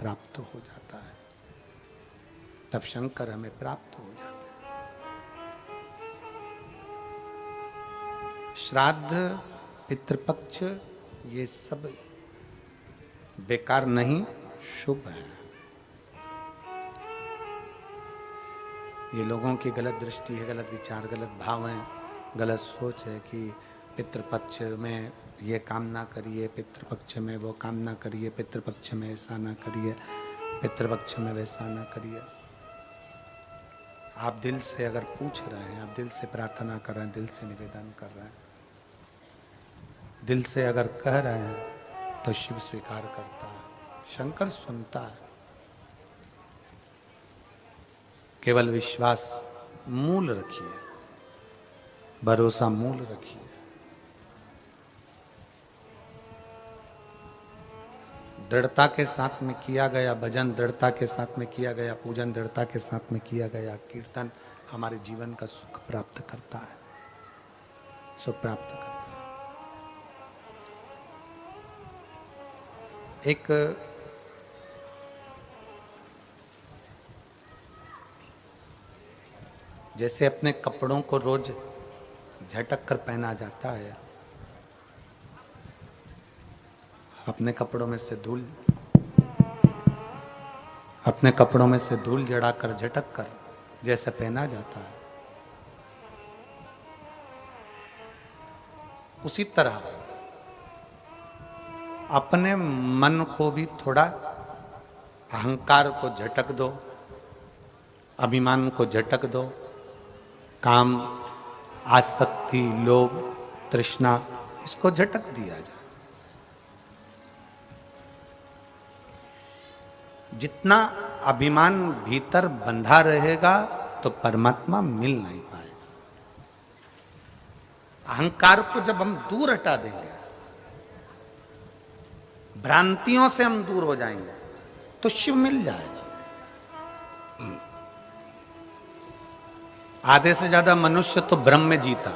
प्राप्त हो जाता है, तब शंकर हमें प्राप्त हो जाते हैं। श्राद्ध, पितृपक्ष ये सब बेकार नहीं, शुभ है। ये लोगों की गलत दृष्टि है, गलत विचार, गलत भाव है, गलत सोच है कि पितृपक्ष में ये काम ना करिए, पितृपक्ष में वो काम ना करिए, पितृपक्ष में ऐसा ना करिए, पितृपक्ष में वैसा ना करिए। आप दिल से अगर पूछ रहे हैं, आप दिल से प्रार्थना कर रहे हैं, दिल से निवेदन कर रहे हैं, दिल से अगर कह रहे हैं तो शिव स्वीकार करता है, शंकर सुनता है। केवल विश्वास मूल रखिए, भरोसा मूल रखिए। दृढ़ता के साथ में किया गया भजन, दृढ़ता के साथ में किया गया पूजन, दृढ़ता के साथ में किया गया कीर्तन हमारे जीवन का सुख प्राप्त करता है, सुख प्राप्त करता है। एक जैसे अपने कपड़ों को रोज झटक कर पहना जाता है, अपने कपड़ों में से धूल, अपने कपड़ों में से धूल जड़ाकर झटक कर जैसे पहना जाता है, उसी तरह अपने मन को भी थोड़ा अहंकार को झटक दो, अभिमान को झटक दो, काम, आसक्ति, लोभ, तृष्णा, इसको झटक दिया जाए। जितना अभिमान भीतर बंधा रहेगा तो परमात्मा मिल नहीं पाएगा। अहंकार को जब हम दूर हटा देंगे, भ्रांतियों से हम दूर हो जाएंगे तो शिव मिल जाएगा। आधे से ज्यादा मनुष्य तो भ्रम में जीता।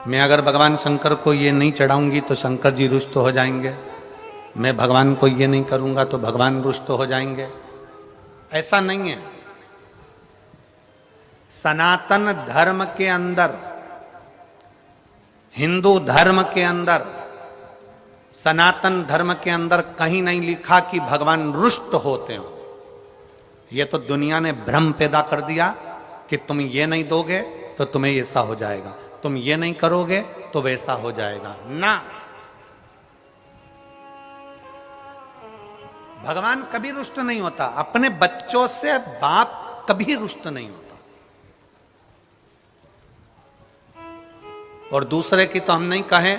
मैं अगर भगवान शंकर को ये नहीं चढ़ाऊंगी तो शंकर जी रुष्ट हो जाएंगे, मैं भगवान को ये नहीं करूंगा तो भगवान रुष्ट हो जाएंगे। ऐसा नहीं है। सनातन धर्म के अंदर, हिंदू धर्म के अंदर, सनातन धर्म के अंदर कहीं नहीं लिखा कि भगवान रुष्ट होते हो। यह तो दुनिया ने भ्रम पैदा कर दिया कि तुम ये नहीं दोगे तो तुम्हें ऐसा हो जाएगा, तुम ये नहीं करोगे तो वैसा हो जाएगा। ना, भगवान कभी रुष्ट नहीं होता। अपने बच्चों से बाप कभी रुष्ट नहीं होता। और दूसरे की तो हम नहीं कहें,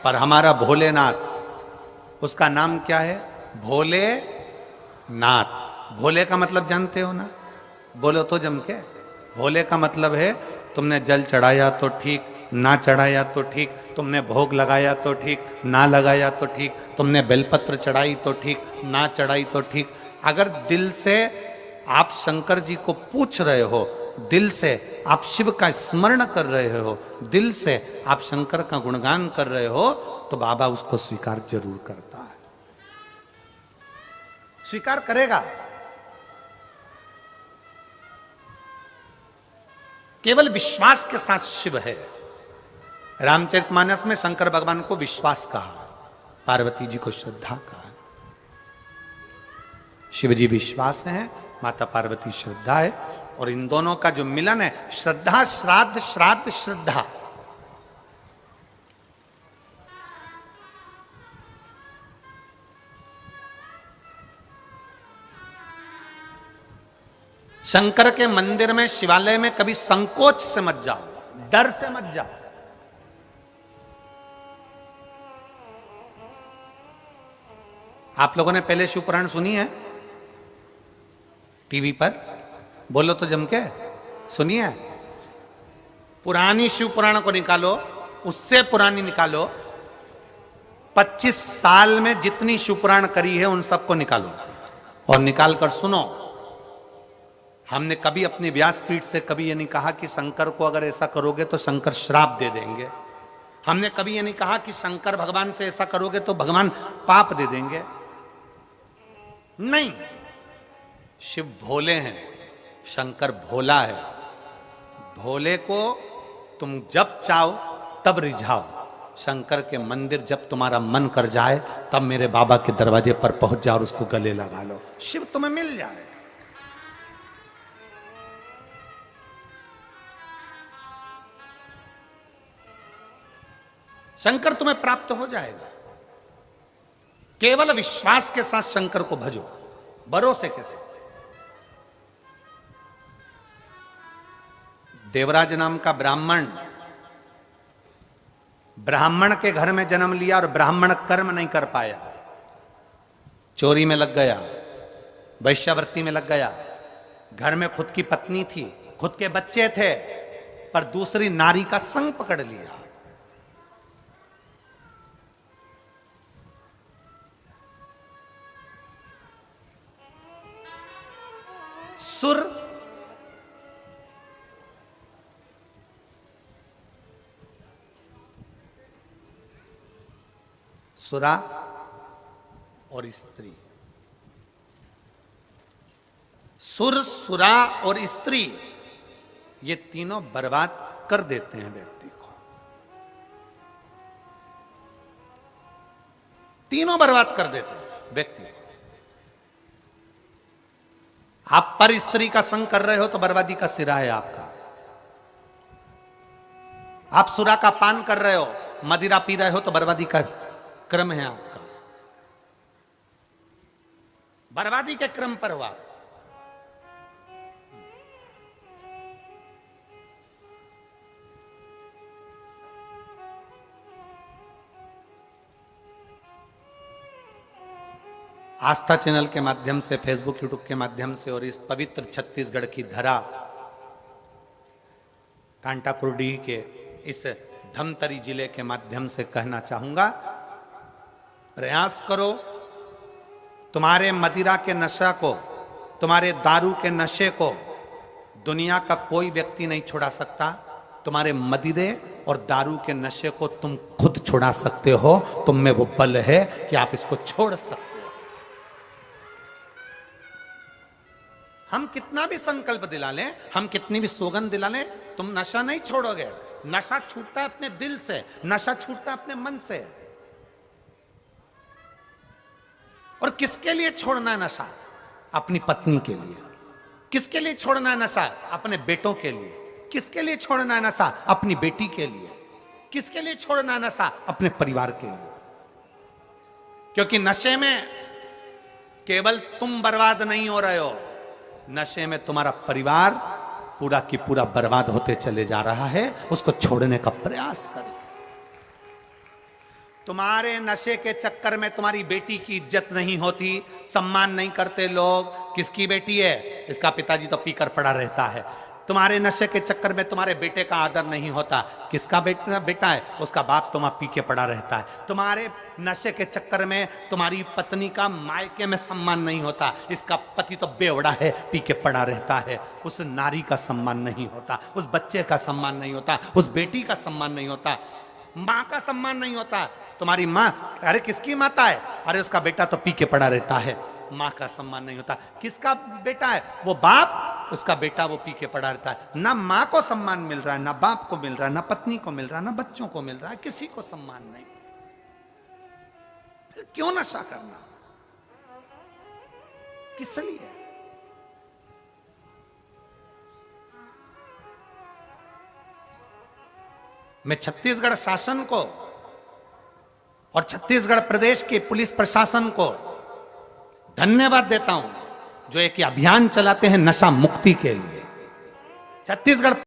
पर हमारा भोलेनाथ, उसका नाम क्या है? भोलेनाथ। भोले का मतलब जानते हो ना? बोलो तो जम के। भोले का मतलब है तुमने जल चढ़ाया तो ठीक, ना चढ़ाया तो ठीक, तुमने भोग लगाया तो ठीक, ना लगाया तो ठीक, तुमने बेलपत्र चढ़ाई तो ठीक, ना चढ़ाई तो ठीक। अगर दिल से आप शंकर जी को पूछ रहे हो, दिल से आप शिव का स्मरण कर रहे हो, दिल से आप शंकर का गुणगान कर रहे हो, तो बाबा उसको स्वीकार जरूर करता है, स्वीकार करेगा। केवल विश्वास के साथ शिव है। रामचरितमानस में शंकर भगवान को विश्वास कहा, पार्वती जी को श्रद्धा कहा। शिव जी विश्वास है, माता पार्वती श्रद्धा है, और इन दोनों का जो मिलन है, श्रद्धा श्राद्ध, श्राद्ध श्रद्धा। शंकर के मंदिर में, शिवालय में कभी संकोच से मत जाओ, डर से मत जाओ। आप लोगों ने पहले शिव पुराण सुनी है टीवी पर? बोलो तो जम के, सुनिए। पुरानी शिव पुराण को निकालो, उससे पुरानी निकालो, 25 साल में जितनी शिव पुराण करी है उन सबको निकालो और निकाल कर सुनो। हमने कभी अपनी व्यासपीठ से कभी ये नहीं कहा कि शंकर को अगर ऐसा करोगे तो शंकर श्राप दे देंगे। हमने कभी ये नहीं कहा कि शंकर भगवान से ऐसा करोगे तो भगवान पाप दे देंगे, नहीं। शिव भोले हैं, शंकर भोला है। भोले को तुम जब चाहो तब रिझाओ, शंकर के मंदिर जब तुम्हारा मन कर जाए तब मेरे बाबा के दरवाजे पर पहुंच जाओ और उसको गले लगा लो, शिव तुम्हें मिल जाए। शंकर तुम्हें प्राप्त हो जाएगा। केवल विश्वास के साथ शंकर को भजो, भरोसे के साथ। देवराज नाम का ब्राह्मण के घर में जन्म लिया और ब्राह्मण कर्म नहीं कर पाया, चोरी में लग गया, वैश्यावृत्ति में लग गया। घर में खुद की पत्नी थी, खुद के बच्चे थे, पर दूसरी नारी का संग पकड़ लिया। सुर सुरा और स्त्री, सुर, सुरा और स्त्री, ये तीनों बर्बाद कर देते हैं व्यक्ति को। तीनों बर्बाद कर देते हैं व्यक्ति को। आप पर स्त्री का संग कर रहे हो तो बर्बादी का सिरा है आपका। आप सुरा का पान कर रहे हो, मदिरा पी रहे हो तो बर्बादी का क्रम है आपका, बर्बादी के क्रम पर हुआ। आस्था चैनल के माध्यम से, फेसबुक यूट्यूब के माध्यम से और इस पवित्र छत्तीसगढ़ की धरा, कांटाकुरडीह के इस धमतरी जिले के माध्यम से कहना चाहूंगा, प्रयास करो तुम्हारे मदिरा के नशा को, तुम्हारे दारू के नशे को दुनिया का कोई व्यक्ति नहीं छुड़ा सकता। तुम्हारे मदिरे और दारू के नशे को तुम खुद छुड़ा सकते हो। तुम में वो बल है कि आप इसको छोड़ सकते हो। हम कितना भी संकल्प दिला लें, हम कितनी भी सौगंध दिला लें, तुम नशा नहीं छोड़ोगे। नशा छूटता है अपने दिल से, नशा छूटता है अपने मन से। और किसके लिए छोड़ना है नशा? अपनी पत्नी के लिए। किसके लिए छोड़ना है नशा? अपने बेटों के लिए। किसके लिए छोड़ना है नशा? अपनी बेटी के लिए। किसके लिए छोड़ना है नशा? अपने परिवार के लिए। क्योंकि नशे में केवल तुम बर्बाद नहीं हो रहे हो, नशे में तुम्हारा परिवार पूरा की पूरा बर्बाद होते चले जा रहा है। उसको छोड़ने का प्रयास करो। तुम्हारे नशे के चक्कर में तुम्हारी बेटी की इज्जत नहीं होती, सम्मान नहीं करते लोग। किसकी बेटी है? इसका पिताजी तो पीकर पड़ा रहता है। तुम्हारे नशे के चक्कर में तुम्हारे बेटे का आदर नहीं होता। किसका बेटा है? उसका बाप तुम्हारा पी के पड़ा रहता है। तुम्हारे नशे के चक्कर में तुम्हारी पत्नी का मायके में सम्मान नहीं होता। इसका पति तो बेवड़ा है, पी के पड़ा रहता है। उस नारी का सम्मान नहीं होता, उस बच्चे का सम्मान नहीं होता, उस बेटी का सम्मान नहीं होता, माँ का सम्मान नहीं होता। तुम्हारी माँ, अरे किसकी माता है? अरे उसका बेटा तो पी के पड़ा रहता है। माँ का सम्मान नहीं होता। किसका बेटा है? वो बाप, उसका बेटा वो पी के पड़ा रहता है। ना माँ को सम्मान मिल रहा है, ना बाप को मिल रहा है, ना पत्नी को मिल रहा है, ना बच्चों को मिल रहा है, किसी को सम्मान नहीं। फिर क्यों नशा करना? किस लिए? मैं छत्तीसगढ़ शासन को और छत्तीसगढ़ प्रदेश के पुलिस प्रशासन को धन्यवाद देता हूं, जो एक अभियान चलाते हैं नशा मुक्ति के लिए। छत्तीसगढ़